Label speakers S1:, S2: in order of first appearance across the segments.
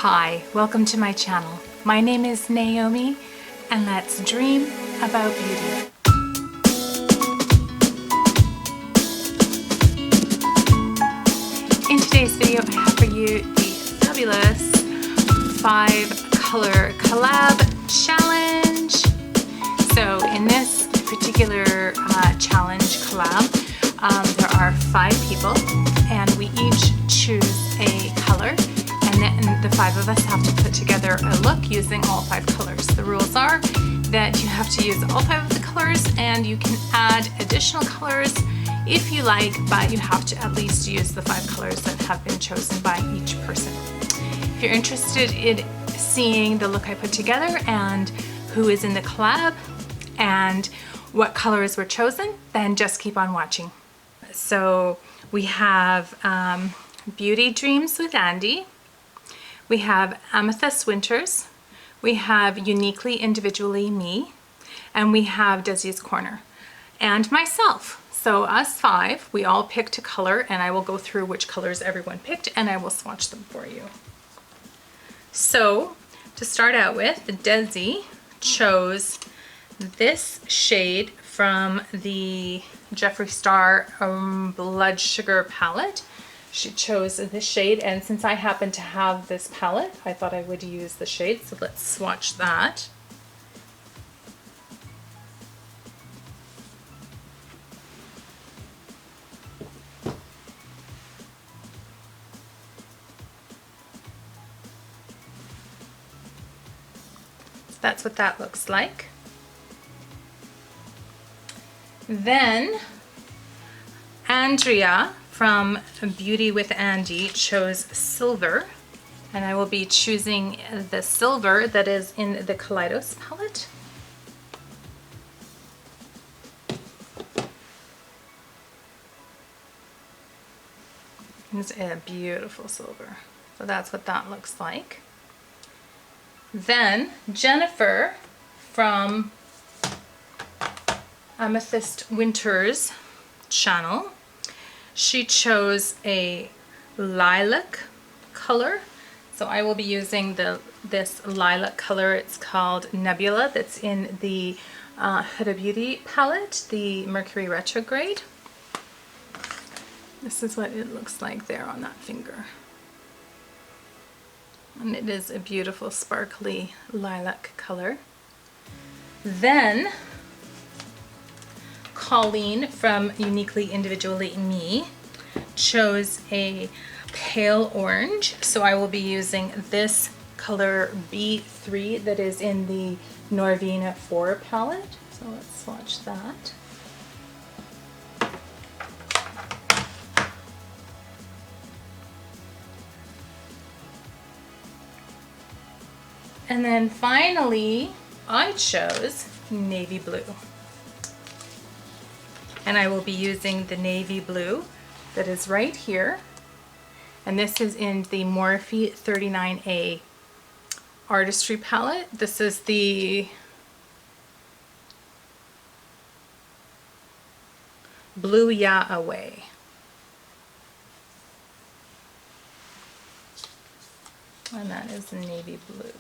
S1: Hi, welcome to my channel. My name is Naomi, and let's dream about beauty. In today's video, I have for you the fabulous 5-color collab challenge. So in this particular challenge collab, there are 5 people, and we each choose a color. And then the 5 of us have to put together a look using all 5 colors. The rules are that you have to use all 5 of the colors, and you can add additional colors if you like, but you have to at least use the 5 colors that have been chosen by each person. If you're interested in seeing the look I put together and who is in the collab and what colors were chosen, then just keep on watching. So we have Beauty Dreams with Andy. We have Amethyst Winters, we have Uniquely Individually Me, and we have Desi's Corner, and myself. So us 5, we all picked a color, and I will go through which colors everyone picked, and I will swatch them for you. So to start out with, Desi chose this shade from the Jeffree Star Blood Sugar palette. She chose this shade, and since I happen to have this palette, I thought I would use the shade, so let's swatch that. So that's what that looks like. Then Andrea from Beauty with Andy chose silver, and I will be choosing the silver that is in the Kaleidos palette. It's a beautiful silver. So that's what that looks like. Then Jennifer from Amethyst Winters channel, she chose a lilac color. So I will be using this lilac color. It's called Nebula. That's in the Huda Beauty palette, the Mercury Retrograde. This is what it looks like there on that finger. And it is a beautiful sparkly lilac color. Then Colleen from Uniquely Individually Me chose a pale orange, so I will be using this color B3 that is in the Norvina 4 palette. So let's swatch that. And then finally, I chose navy blue. And I will be using the navy blue that is right here. And this is in the Morphe 39A Artistry palette. This is the Blue Ya Away. And that is the navy blue.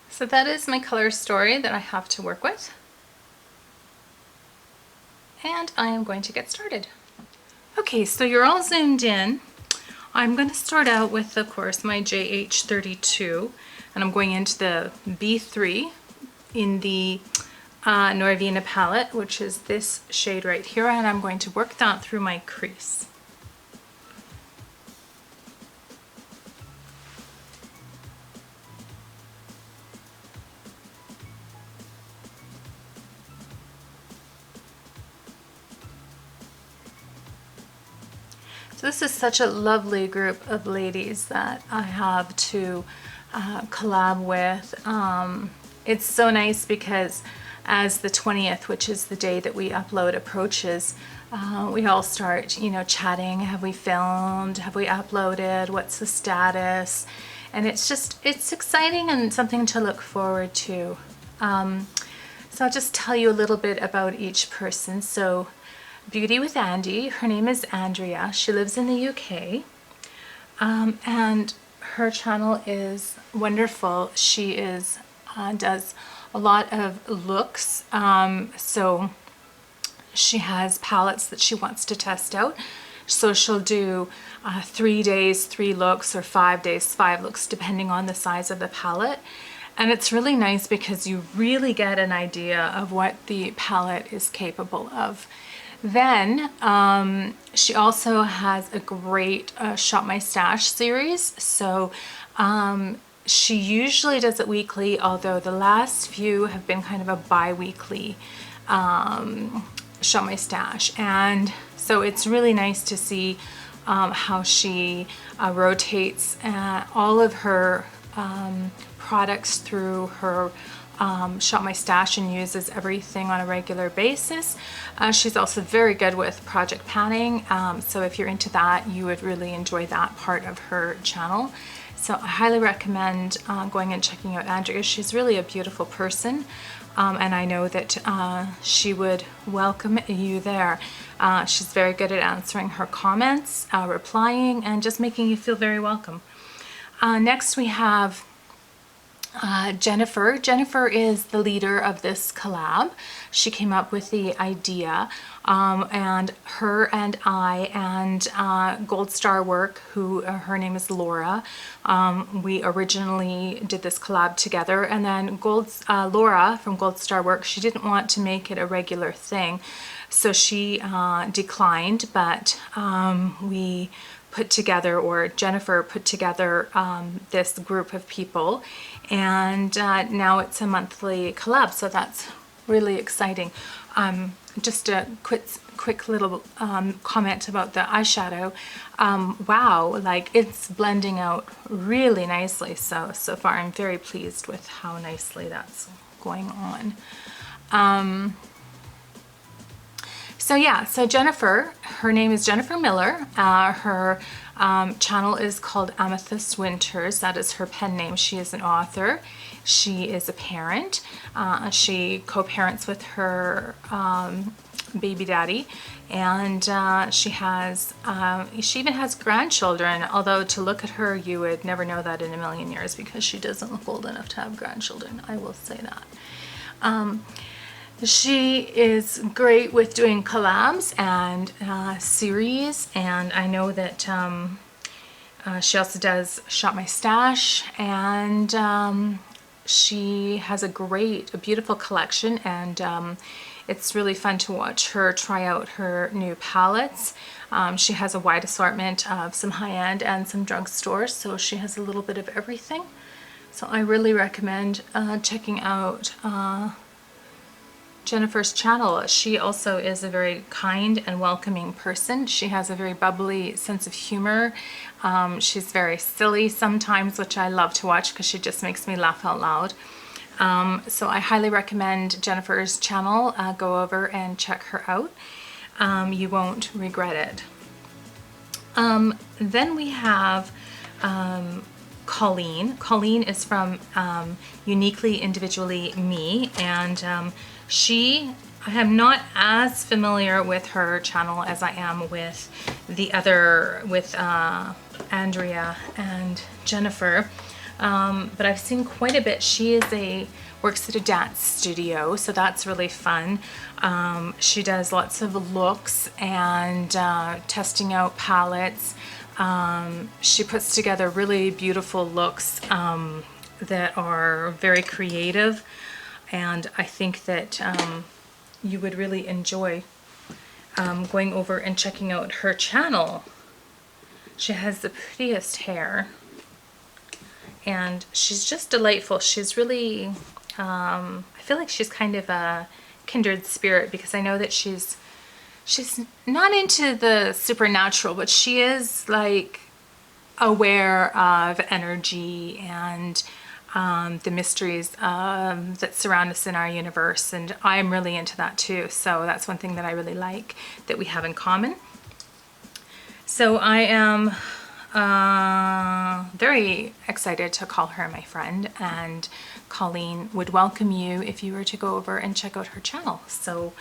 S1: So that is my color story that I have to work with. And I am going to get started. Okay, so you're all zoomed in. I'm going to start out with, of course, my JH32, and I'm going into the B3 in the Norvina palette, which is this shade right here, and I'm going to work that through my crease. So this is such a lovely group of ladies that I have to collab with. It's so nice because as the 20th, which is the day that we upload, approaches, we all start, chatting. Have we filmed? Have we uploaded? What's the status? And it's exciting and something to look forward to. So I'll just tell you a little bit about each person. So Beauty with Andy, her name is Andrea. She lives in the UK, and her channel is wonderful. She does a lot of looks. So she has palettes that she wants to test out. So she'll do 3 days, 3 looks, or 5 days, 5 looks, depending on the size of the palette. And it's really nice because you really get an idea of what the palette is capable of. Then she also has a great Shop My Stash series. So she usually does it weekly, although the last few have been kind of a bi-weekly Shop My Stash. And so it's really nice to see how she rotates all of her products through her Shop My Stash and uses everything on a regular basis. She's also very good with project panning, so if you're into that, you would really enjoy that part of her channel. So I highly recommend going and checking out Andrea. She's really a beautiful person, and I know that she would welcome you there. She's very good at answering her comments, replying, and just making you feel very welcome. Next we have Jennifer. Jennifer is the leader of this collab. She came up with the idea, and her and I and Gold Star Work, who her name is Laura, we originally did this collab together, and then Laura from Gold Star Work, she didn't want to make it a regular thing, so she declined, but we put together, or Jennifer put together this group of people, and now it's a monthly collab, so that's really exciting. Just a quick little comment about the eyeshadow. Wow, like it's blending out really nicely. So far I'm very pleased with how nicely that's going on. So yeah, so Jennifer, her name is Jennifer Miller. Her channel is called Amethyst Winters. That is her pen name. She is an author. She is a parent. She co-parents with her baby daddy, and she even has grandchildren, although to look at her you would never know that in a million years because she doesn't look old enough to have grandchildren, I will say that. She is great with doing collabs and series, and I know that she also does Shop My Stash, and she has a beautiful collection, and it's really fun to watch her try out her new palettes. She has a wide assortment of some high-end and some drugstores, so she has a little bit of everything. So I really recommend checking out Jennifer's channel. She also is a very kind and welcoming person. She has a very bubbly sense of humor. She's very silly sometimes, which I love to watch because she just makes me laugh out loud. So I highly recommend Jennifer's channel. Go over and check her out. You won't regret it. Then we have Colleen. Colleen is from Uniquely Individually Me, and I am not as familiar with her channel as I am with Andrea and Jennifer, but I've seen quite a bit. She works at a dance studio, so that's really fun. She does lots of looks and testing out palettes. She puts together really beautiful looks that are very creative, and I think that you would really enjoy going over and checking out her channel. She has the prettiest hair, and she's just delightful. She's really, I feel like she's kind of a kindred spirit, because I know that she's not into the supernatural, but she is like aware of energy and the mysteries that surround us in our universe, and I'm really into that too. So that's one thing that I really like that we have in common. So I am very excited to call her my friend, and Colleen would welcome you if you were to go over and check out her channel. So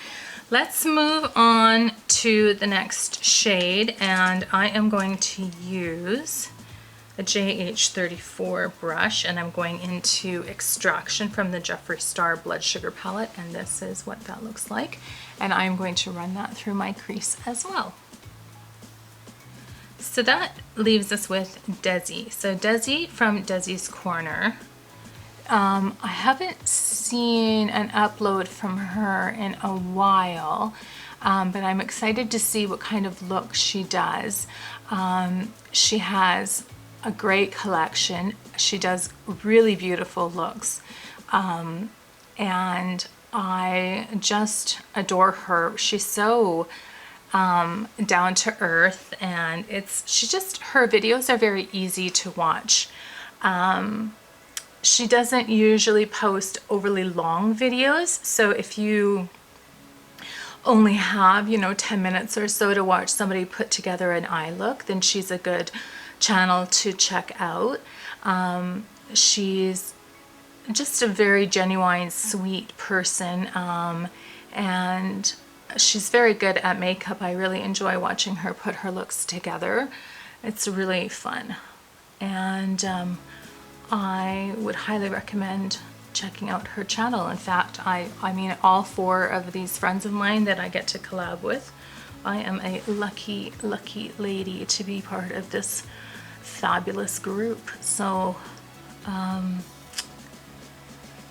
S1: let's move on to the next shade, and I am going to use a JH34 brush, and I'm going into Extraction from the Jeffree Star Blood Sugar palette, and this is what that looks like, and I'm going to run that through my crease as well. So that leaves us with Desi. So Desi from Desi's Corner. I haven't seen an upload from her in a while, but I'm excited to see what kind of look she does. She has a great collection. She does really beautiful looks, and I just adore her. She's so down to earth, and her videos are very easy to watch. She doesn't usually post overly long videos, so if you only have 10 minutes or so to watch somebody put together an eye look, then she's a good channel to check out. She's just a very genuine, sweet person, and she's very good at makeup. I really enjoy watching her put her looks together. It's really fun, and I would highly recommend checking out her channel. In fact, I mean, all 4 of these friends of mine that I get to collab with, I am a lucky lady to be part of this fabulous group. So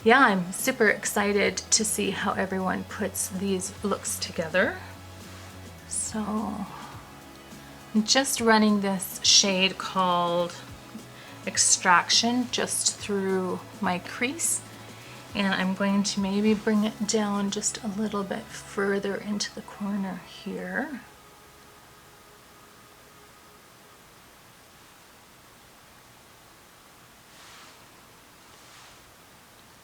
S1: yeah, I'm super excited to see how everyone puts these looks together. So I'm just running this shade called Extraction just through my crease, and I'm going to maybe bring it down just a little bit further into the corner here.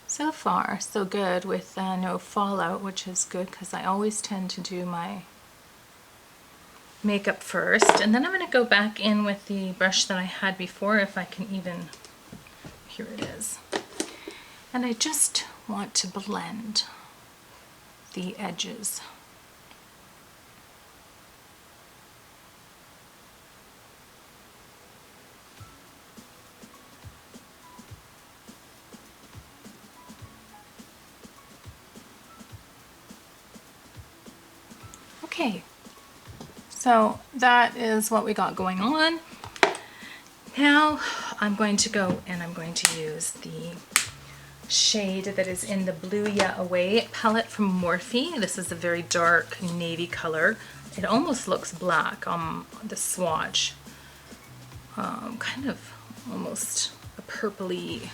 S1: So far, so good with no fallout, which is good because I always tend to do my makeup first. And then I'm going to go back in with the brush that I had before, if I can even, here it is. And I just want to blend the edges. Okay, so that is what we got going on. Now I'm going to go and I'm going to use the shade that is in the Blue Ya Away palette from Morphe. This is a very dark navy color. It almost looks black on the swatch. Kind of almost a purpley,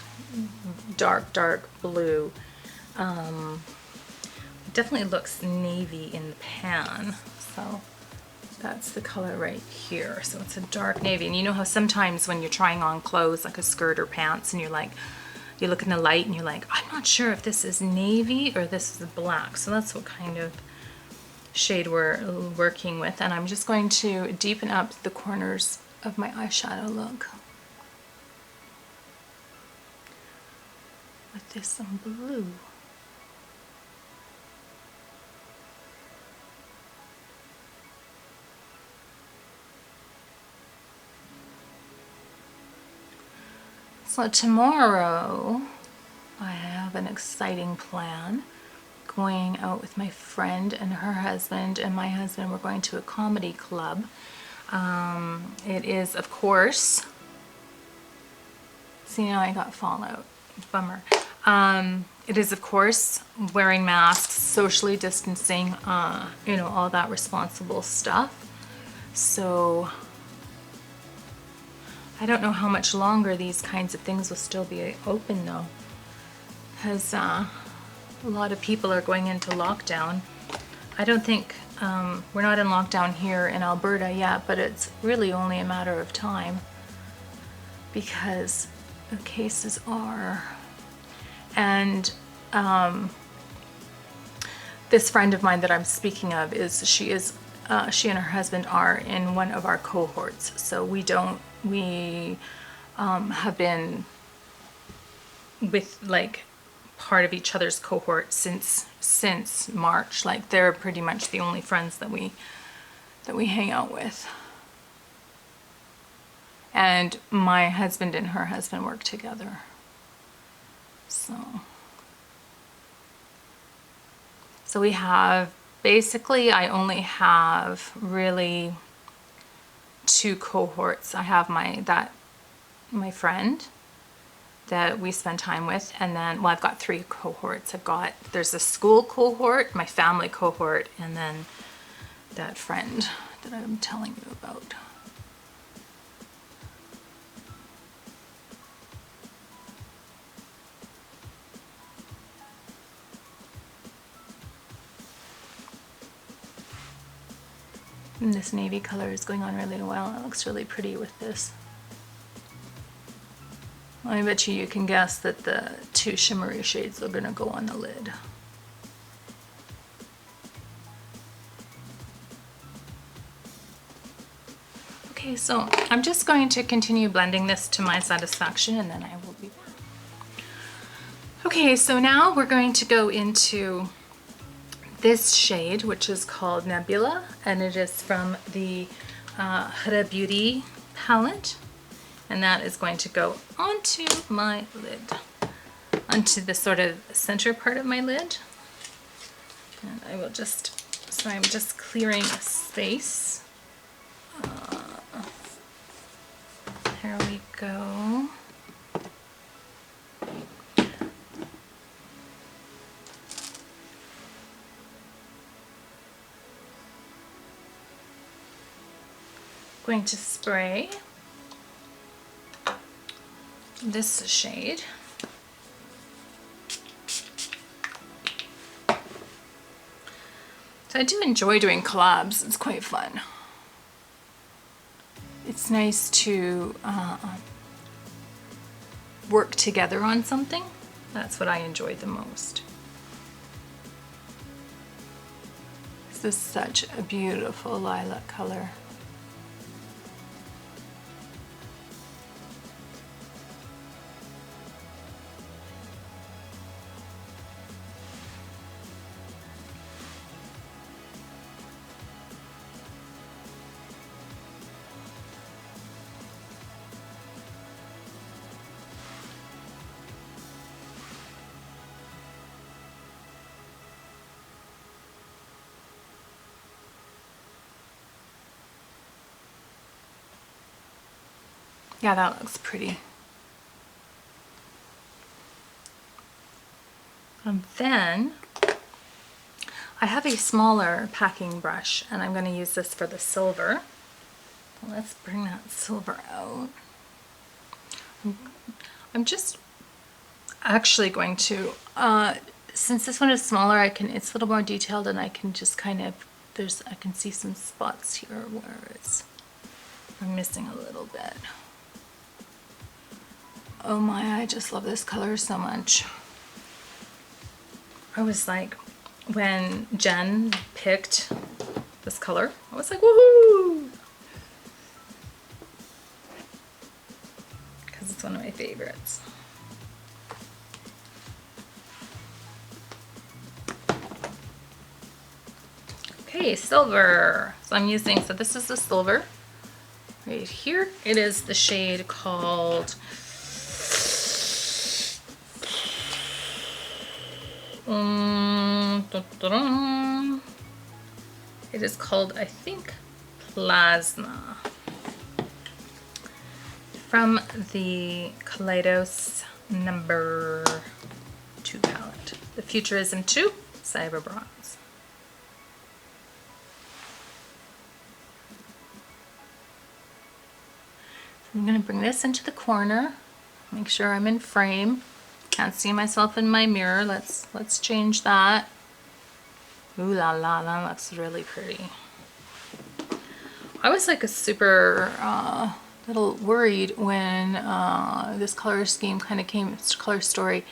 S1: dark blue. It definitely looks navy in the pan, so that's the color right here. So it's a dark navy, and you know how sometimes when you're trying on clothes like a skirt or pants, and you look in the light and you're like, I'm not sure if this is navy or this is black. So that's what kind of shade we're working with, and I'm just going to deepen up the corners of my eyeshadow look with this blue. So tomorrow I have an exciting plan. Going out with my friend and her husband and my husband. We're going to a comedy club. It is, of course, see, now I got fallout. Bummer. It is, of course, wearing masks, socially distancing, all that responsible stuff. So I don't know how much longer these kinds of things will still be open, though, because a lot of people are going into lockdown. I don't think, we're not in lockdown here in Alberta yet, but it's really only a matter of time because the cases are. And this friend of mine that I'm speaking of she and her husband are in one of our cohorts, so we don't We have been with like part of each other's cohort since March. Like they're pretty much the only friends that we hang out with. And my husband and her husband work together. So we have, basically I only have really 2 cohorts. I have my friend that we spend time with, and then, well, I've got 3 cohorts. There's a school cohort, my family cohort, and then that friend that I'm telling you about. And this navy color is going on really well. It looks really pretty with this. I bet you can guess that the 2 shimmery shades are gonna go on the lid. Okay, so I'm just going to continue blending this to my satisfaction, and then I will be back. Okay, so now we're going to go into this shade, which is called Nebula, and it is from the Huda Beauty palette, and that is going to go onto my lid, onto the sort of center part of my lid. And I will just, so I'm just clearing a space. There we go. Going to spray this shade. So I do enjoy doing collabs. It's quite fun. It's nice to work together on something. That's what I enjoy the most. This is such a beautiful lilac color. Yeah, that looks pretty. And then I have a smaller packing brush, and I'm going to use this for the silver. Let's bring that silver out. I'm just actually going to, since this one is smaller, it's a little more detailed, and I can just kind of, I can see some spots here where I'm missing a little bit. Oh my, I just love this color so much. I was like, when Jen picked this color, I was like, woohoo! Because it's one of my favorites. Okay, silver. So I'm using, so this is the silver right here. It is the shade called it is called, I think, Plasma, from the Kaleidos number 2 palette. The Futurism 2 Cyber Bronze. I'm going to bring this into the corner, make sure I'm in frame. Can't see myself in my mirror. Let's change that. Ooh la la, that looks really pretty. I was like a super little worried when this color scheme kind of this color story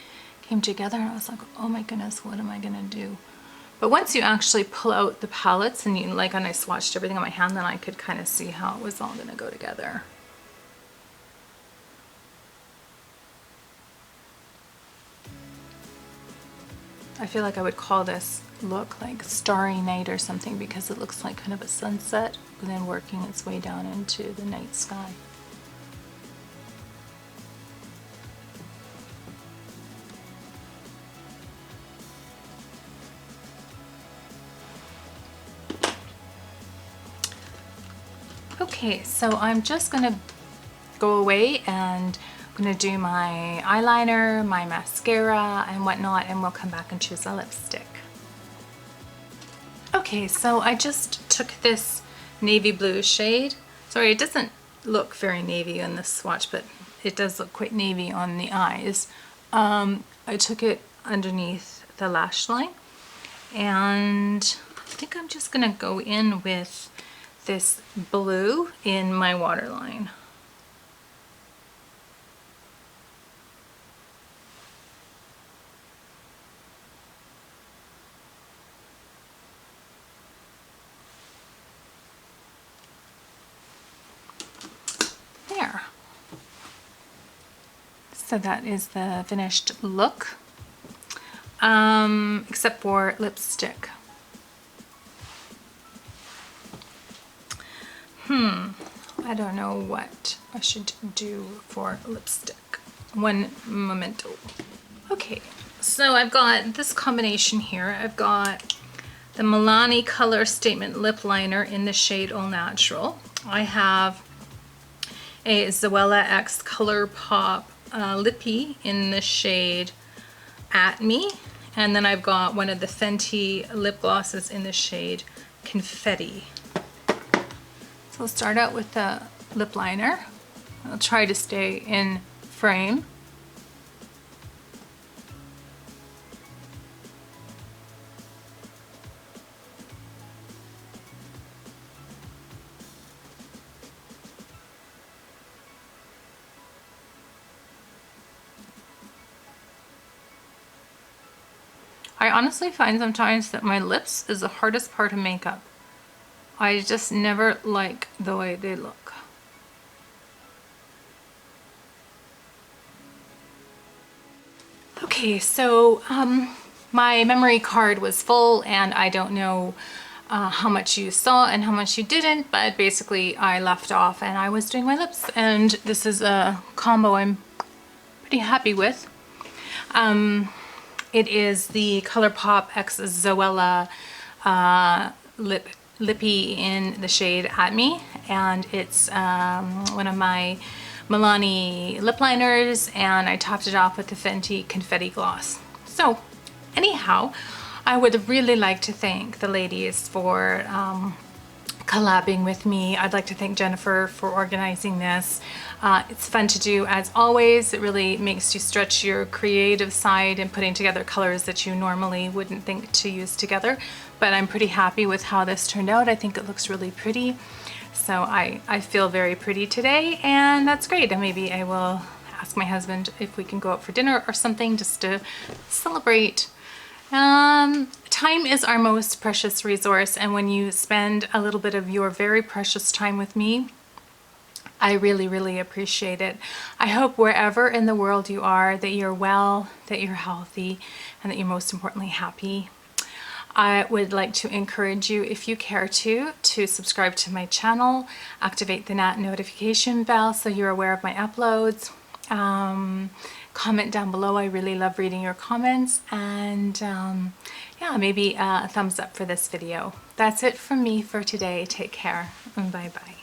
S1: came together, and I was like, oh my goodness, what am I gonna do? But once you actually pull out the palettes and and I swatched everything on my hand, then I could kind of see how it was all gonna go together. I feel like I would call this look like Starry Night or something, because it looks like kind of a sunset and then working its way down into the night sky. Okay, so I'm just gonna go away and I'm gonna do my eyeliner, my mascara and whatnot, and we'll come back and choose a lipstick. Okay, so I just took this navy blue shade. Sorry, it doesn't look very navy in this swatch, but it does look quite navy on the eyes. I took it underneath the lash line, and I think I'm just gonna go in with this blue in my waterline. There. So that is the finished look, except for lipstick. I don't know what I should do for lipstick. One momento. Okay, so I've got this combination here. I've got the Milani Color Statement Lip Liner in the shade All Natural. I have a Zoella X Color Pop Lippy in the shade At Me. And then I've got one of the Fenty lip glosses in the shade Confetti. So I'll start out with the lip liner. I'll try to stay in frame. I honestly find sometimes that my lips is the hardest part of makeup. I just never like the way they look. Okay, so my memory card was full and I don't know how much you saw and how much you didn't, but basically I left off and I was doing my lips, and this is a combo I'm pretty happy with. It is the ColourPop X Zoella Lippy in the shade At Me, and it's one of my Milani lip liners, and I topped it off with the Fenty Confetti Gloss. So anyhow, I would really like to thank the ladies for collabing with me. I'd like to thank Jennifer for organizing this. It's fun to do as always. It really makes you stretch your creative side and putting together colors that you normally wouldn't think to use together. But I'm pretty happy with how this turned out. I think it looks really pretty. So I feel very pretty today, and that's great. And maybe I will ask my husband if we can go out for dinner or something just to celebrate. Time is our most precious resource, and when you spend a little bit of your very precious time with me, I really, really appreciate it. I hope wherever in the world you are, that you're well, that you're healthy, and that you're most importantly happy. I would like to encourage you, if you care to subscribe to my channel, activate the notification bell so you're aware of my uploads. Comment down below. I really love reading your comments, and yeah, maybe a thumbs up for this video. That's it from me for today. Take care and bye bye.